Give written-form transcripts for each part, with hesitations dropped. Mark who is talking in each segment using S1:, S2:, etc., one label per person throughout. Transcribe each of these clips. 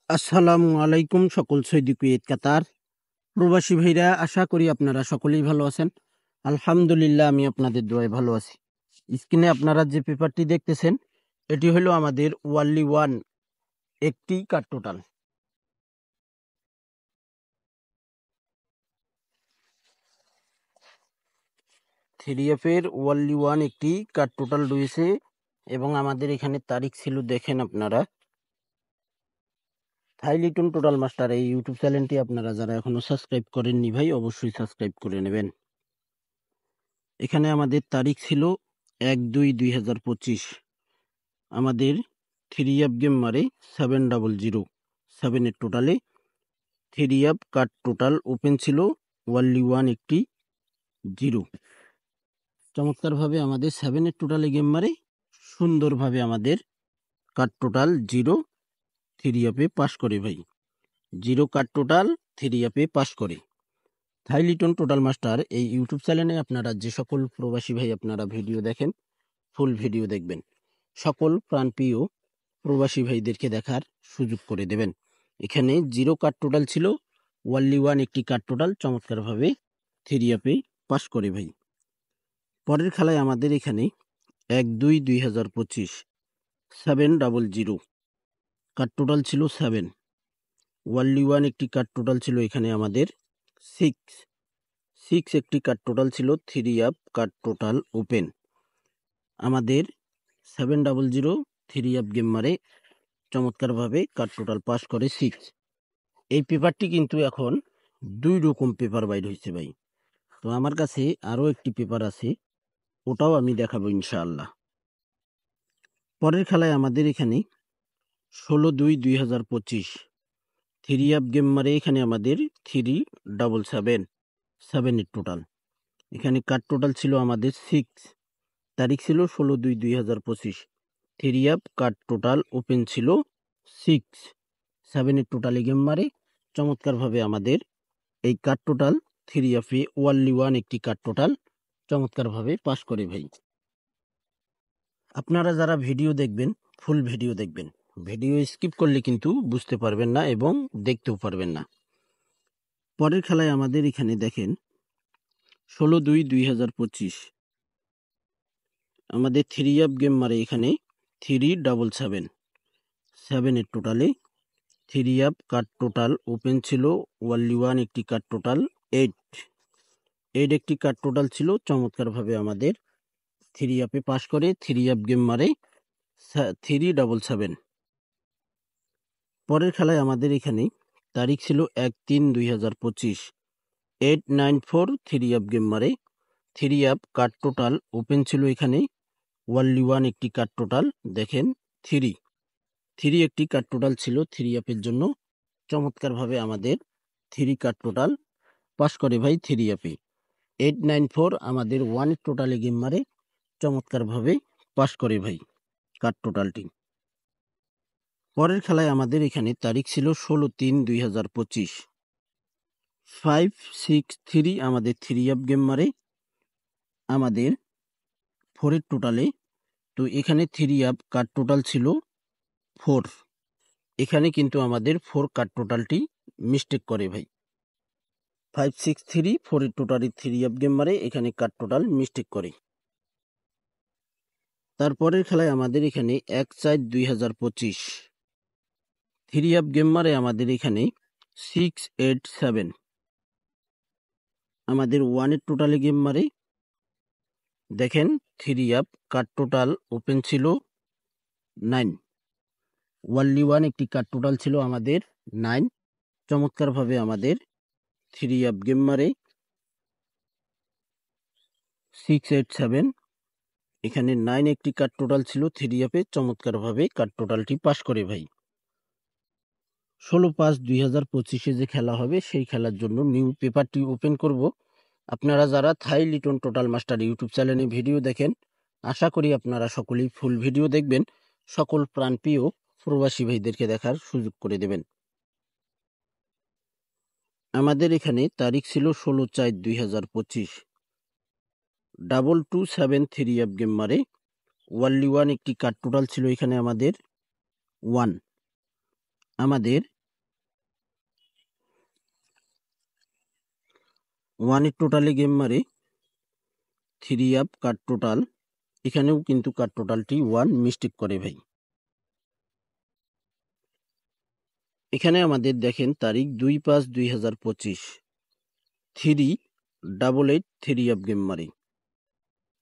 S1: আসসালামু আলাইকুম সকল সৌদি কুয়েত কাতার প্রবাসী ভাইরা, আশা করি আপনারা সকলেই ভালো আছেন। আলহামদুলিল্লাহ, আমি আপনাদের দোয়ায় ভালো আছি। স্ক্রিনে আপনারা যে পেপারটি দেখতেছেন, এটি হলো আমাদের ওয়ানলি ওয়ান একটি কার্ড টোটাল। থ্রি এফের ওয়ানলি ওয়ান একটি কার্ড টোটাল রয়েছে এবং আমাদের এখানে তারিখ ছিল, দেখেন আপনারা। থাইলিটন টোটাল মাস্টার এই ইউটিউব চ্যানেলটি আপনারা যারা এখনো সাবস্ক্রাইব করেননি ভাই, অবশ্যই সাবস্ক্রাইব করে নেবেন। এখানে আমাদের তারিখ ছিল 1/2/2025। আমাদের থ্রি অ্যাপ গেম মারে 700 7-এর টোটালে three app card total open ছিল ওয়ানলি ওয়ান একটি 0। চমৎকারভাবে আমাদের 7-এর টোটালে গেম মারে সুন্দরভাবে আমাদের কার্ড টোটাল 0 থ্রি অ্যাপে পাস করে ভাই। 0 কার্ড টোটাল থ্রি অ্যাপে পাস করে। থাইলিটন টোটাল মাস্টার এই ইউটিউব চ্যানেলে আপনারা যে সকল প্রবাসী ভাই আপনারা ভিডিও দেখেন, ফুল ভিডিও দেখবেন। সকল প্রাণপ্রিয় প্রবাসী ভাইদেরকে দেখার সুযোগ করে দেবেন। এখানে 0 কার্ড টোটাল ছিল, ওয়ানলি ওয়ান একটি কার্ড টোটাল চমৎকারভাবে থ্রি অ্যাপে পাস করে ভাই। পরের খেলায় আমাদের এখানে 1/2/2025 700 কার্ড টোটাল ছিল 7। ওয়ানলি ওয়ান একটি কার্ড টোটাল ছিল এখানে আমাদের 6 একটি কার্ড টোটাল ছিল three app card total open. আমাদের 700 থ্রি অ্যাপ গেম মারে চমৎকারভাবে কার্ড টোটাল পাস করে 6। এই পেপারটি কিন্তু এখন 2 রকম পেপার বাইর হয়েছে ভাই। তো আমার কাছে আরও একটি পেপার আছে, ওটাও আমি দেখাবো ইনশাআল্লাহ। পরের খেলায় আমাদের এখানে 16/2/2025 থ্রি অ্যাপ গেম মারে এখানে আমাদের 377 7-এর টোটাল। এখানে কার্ড টোটাল ছিল আমাদের 6। তারিখ ছিল 16/2/2025। Three app card total open ছিল 6। 7-এর টোটালে গেম মারে চমৎকারভাবে আমাদের এই কার্ড টোটাল থ্রি অ্যাপে ওয়ানলি ওয়ান একটি কার্ড টোটাল চমৎকারভাবে পাস করে ভাই। আপনারা যারা ভিডিও দেখবেন, ফুল ভিডিও দেখবেন। ভিডিও স্কিপ করলে কিন্তু বুঝতে পারবেন না এবং দেখতেও পারবেন না। পরের খেলায় আমাদের এখানে দেখেন 16/2/2025 আমাদের থ্রি অ্যাপ গেম মারে এখানে 377 7-এর টোটালে three app card total open ছিল ওয়ানলি ওয়ান একটি কার্ড টোটাল 8 একটি কার্ড টোটাল ছিল চমৎকারভাবে আমাদের থ্রি অ্যাপে পাস করে। থ্রি অ্যাপ গেম মারে 377। পরের খেলায় আমাদের এখানে তারিখ ছিল 1/3/2025 894 থ্রি অ্যাপ গেম মারে। Three app card total open ছিল এখানে ওয়ানলি ওয়ান একটি কার্ড টোটাল, দেখেন 3 একটি কার্ড টোটাল ছিল থ্রি অ্যাপের জন্য। চমৎকারভাবে আমাদের থ্রি কার্ড টোটাল পাস করে ভাই থ্রি অ্যাপে। 894 আমাদের ওয়ান টোটালে গেম মারে চমৎকারভাবে পাস করে ভাই কার্ড টোটালটি। পরের খেলায় আমাদের এখানে তারিখ ছিল 16/3/2025 563 আমাদের থ্রি অ্যাপ গেম মারে আমাদের 4-এর টোটালে। তো এখানে থ্রি অ্যাপ কার্ড টোটাল ছিল 4। এখানে কিন্তু আমাদের 4 কার্ড টোটালটি মিস্টেক করে ভাই। 563 4-এর টোটালি থ্রি অ্যাপ গেম মারে, এখানে কার্ড টোটাল মিস্টেক করে। তারপরের খেলায় আমাদের এখানে 1/4/2025 থ্রি অ্যাপ গেম মারে আমাদের এখানে 687 আমাদের ওয়ানের টোটালে গেম মারে। দেখেন three app card total open ছিল 9। ওয়ানলি ওয়ান একটি কার্ড টোটাল ছিল আমাদের 9। চমৎকারভাবে আমাদের থ্রি অ্যাপ গেম মারে 687। এখানে 9 একটি কার্ড টোটাল ছিল থ্রি অ্যাপে, চমৎকারভাবে কার্ড টোটালটি পাস করে ভাই। 16/5/2025 যে খেলা হবে সেই খেলার জন্য নিউ পেপারটি ওপেন করব। আপনারা যারা থাইলিটন টোটাল মাস্টার ইউটিউব চ্যানেলে ভিডিও দেখেন, আশা করি আপনারা সকলেই ফুল ভিডিও দেখবেন। সকল প্রাণপ্রিয় প্রবাসী ভাইদেরকে দেখার সুযোগ করে দেবেন। আমাদের এখানে তারিখ ছিল 16/4/2025 227 থ্রি অ্যাপ গেম মারে ওয়ানলি ওয়ান একটি কার্ড টোটাল ছিল এখানে আমাদের 1। আমাদের ওয়ানের টোটালে গেম মারে, 3 আপ কার্ড টোটাল, এখানেও কিন্তু কার্ড টোটালটি 1 মিস্টেক করে ভাই। এখানে আমাদের দেখেন তারিখ 2/5/2025, 388 3 আপ গেম মারে,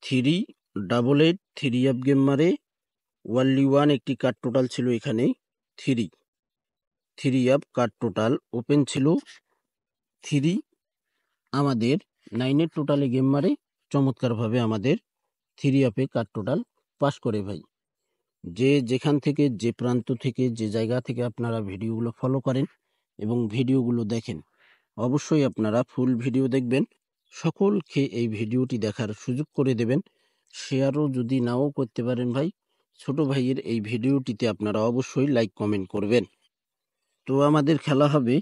S1: 388 3 আপ গেম মারে, ওয়ানলি 1 একটি কার্ড টোটাল ছিল এখানে 3 আপ কার্ড টোটাল ওপেন ছিল 3, আমাদের 9 টোটালে গেম মারে, চমৎকারভাবে আমাদের 3 আপে কার্ড টোটাল পাস করে ভাই। যে যেখান থেকে, যে প্রান্ত থেকে, যে জায়গা থেকে আপনারা ভিডিওগুলো ফলো করেন এবং ভিডিওগুলো দেখেন, অবশ্যই আপনারা ফুল ভিডিও দেখবেন। সকলকে এই ভিডিওটি দেখার সুযোগ করে দেবেন। শেয়ারও যদি নাও করতে পারেন ভাই, ছোট ভাইয়ের এই ভিডিওটিতে আপনারা অবশ্যই লাইক কমেন্ট করবেন। তো আমাদের খেলা হবে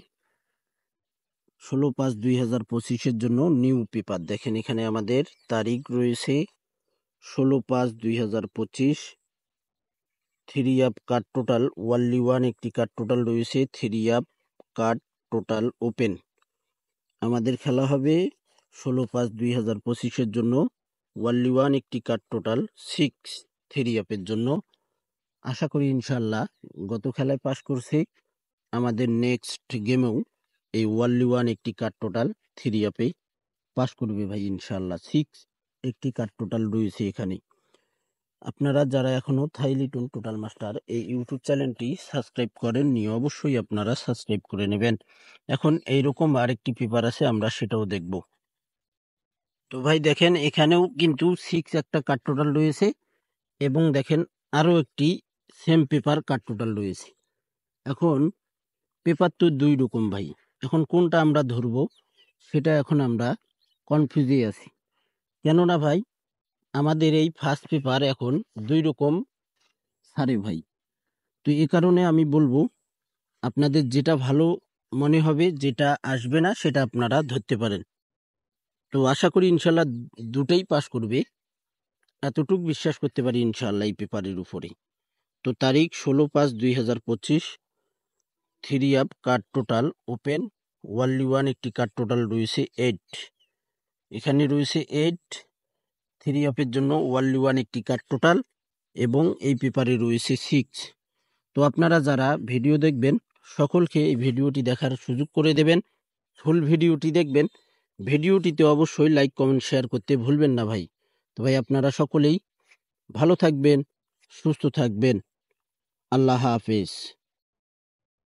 S1: 16/5/2025 জন্য নিউ পেপার। দেখেন এখানে আমাদের তারিখ রয়েছে 16/5/2025, 3 আপ কার্ড টোটাল ওয়ানলি 1 একটি কার্ড টোটাল রয়েছে, 3 আপ কার্ড টোটাল ওপেন। আমাদের খেলা হবে 16/5/2025 জন্য ওয়ানলি 1 একটি কার্ড টোটাল 6 3 আপের জন্য। আশা করি ইনশাল্লাহ গত খেলায় পাস করছে, আমাদের নেক্সট গেমেও এই ওয়ানলি 1 একটি কার্ড টোটাল 3 আপে পাস করবে ভাই ইনশাল্লাহ। 6 একটি কার্ড টোটাল রয়েছে এখানে। আপনারা যারা এখনো থাই লিটন টোটাল মাস্টার এই ইউটিউব চ্যানেলটি সাবস্ক্রাইব করেননি, অবশ্যই আপনারা সাবস্ক্রাইব করে নেবেন। এখন এইরকম আরেকটি পেপার আছে, আমরা সেটাও দেখব। তো ভাই দেখেন এখানেও কিন্তু 6 একটা কার্ড টোটাল রয়েছে এবং দেখেন আরো একটি সেম পেপার কার্ড টোটাল রয়েছে। এখন পেপার তো 2 রকম ভাই, এখন কোনটা আমরা ধরবো সেটা এখন আমরা কনফিউজে আছি। কেননা ভাই আমাদের এই ফার্স্ট পেপার এখন 2 রকম সারে ভাই। তো এই কারণে আমি বলবো আপনাদের যেটা ভালো মনে হবে, যেটা আসবে না সেটা আপনারা ধরতে পারেন। তো আশা করি ইনশাল্লাহ দুটোই পাস করবে, এতটুক বিশ্বাস করতে পারি ইনশাল্লাহ এই পেপারের উপরে। তো তারিখ 16/5/2025, 3 up card total open, only 1 একটি কার্ড টোটাল রয়েছে 8, এখানে রয়েছে 8, 3 আপের জন্য ওয়ানলি 1 একটি কার্ড টোটাল এবং এই পেপারে রয়েছে 6। তো আপনারা যারা ভিডিও দেখবেন সকলকে এই ভিডিওটি দেখার সুযোগ করে দেবেন, ফুল ভিডিওটি দেখবেন। ভিডিওটিতে অবশ্যই লাইক কমেন্ট শেয়ার করতে ভুলবেন না ভাই। তো ভাই আপনারা সকলেই ভালো থাকবেন, সুস্থ থাকবেন। আল্লাহ হাফেজ।